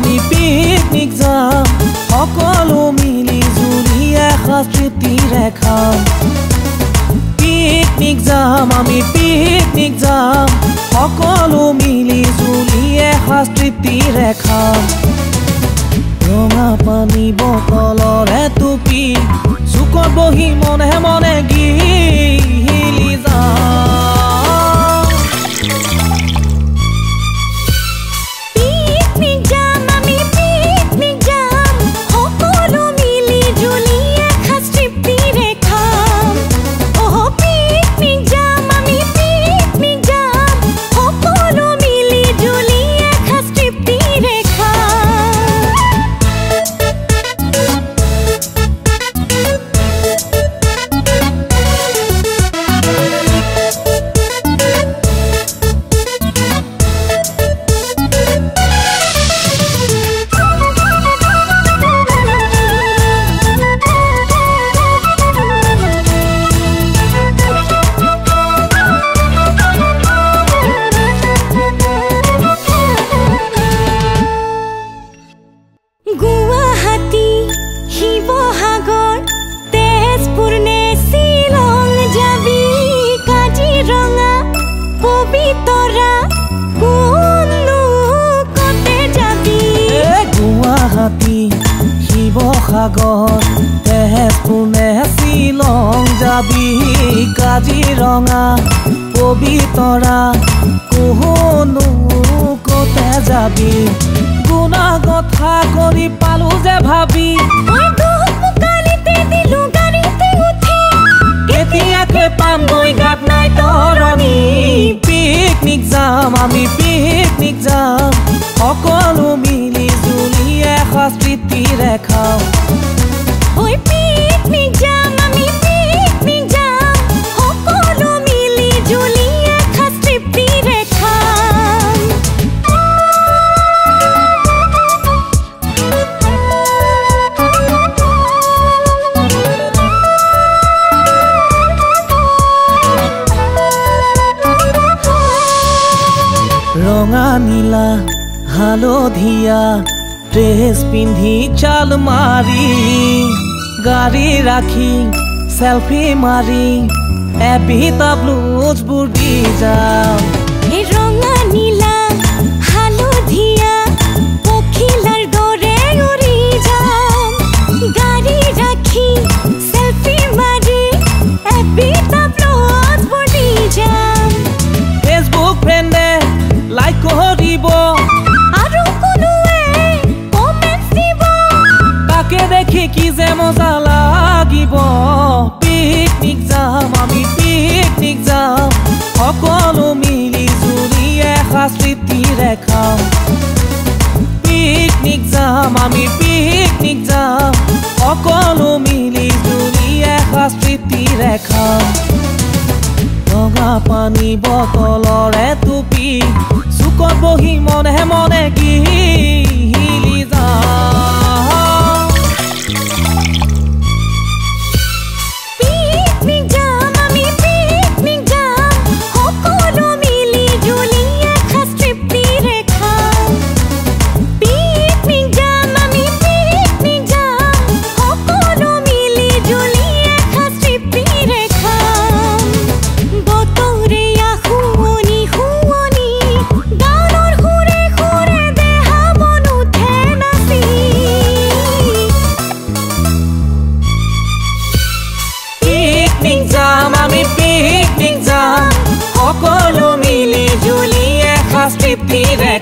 আমি পিকনিক যাম সকলো মিলি জুলি এসাঁজ তৃপ্তিৰে খাম পিকনিক যাম আমি পিকনিক যাম সকলো মিলি জুলি এসাঁজ তৃপ্তিৰে খাম ৰঙা পানী বটলৰে টুপি চুকত বহি মনে মনে গিলি যাম শিৱসাগৰ তেজপুৰ শ্বিলং যাবি কাজিৰঙা পবিতৰা কোনো কতে যাবি গুণা কথা কৰি পালো যে ভাবি কেতিয়াকে পাম গৈ গাত নাই তৰণি পিকনিক যাম আমি পিকনিক যাম সকলো মিলি জুলি এসাঁজ তৃপ্তিৰে খাম পিকনিক যাম আমি পিকনিক যাম সকলো মিলি জুলি এসাঁজ তৃপ্তিৰে খাম ৰঙা নীলা হালধীয়া ড্ৰেছ পিন্ধি চাল মাৰি গাড়ী ৰাখি সেলফি মাৰি এবিটা ব্লুজবোৰ দি যাম ৰঙা নীলা হালধীয়া পখিলাৰ দৰে উৰি যাম গাড়ী ৰাখি সেলফি মাৰি এবিটা ব্লুজবোৰ দি যাম ফেচবুক ফ্ৰেণ্ডে লাইক কৰিব আৰু কোনোৱে কমেণ্টছ দিব তাকে দেখি কি যে মজা লাগিব পিকনিক যাম আমি পিকনিক যাম সকলো মিলি জুলি এসাঁজ তৃপ্তিৰে খাম পিকনিক যাম আমি পিকনিক যাম সকলো মিলি জুলি এসাঁজ তৃপ্তিৰে খাম ৰঙা পানী বটলৰে টুপি চুকত বহি মনে মনে গিলি যাম পিকনিক যাম আমি পিকনিক যাম সকলো মিলি জুলি এসাঁজ তৃপ্তিৰে খাম পিকনিক যাম আমি পিকনিক যাম সকলো মিলি জুলি এসাঁজ তৃপ্তিৰে খাম বতৰীয়া শুৱনি শুৱনি গানৰ সুৰে সুৰে দেহা মন উঠে নাচি পিকনিক যাম আমি পিকনিক যাম সকলো মিলি জুলি এসাঁজ তৃপ্তিৰে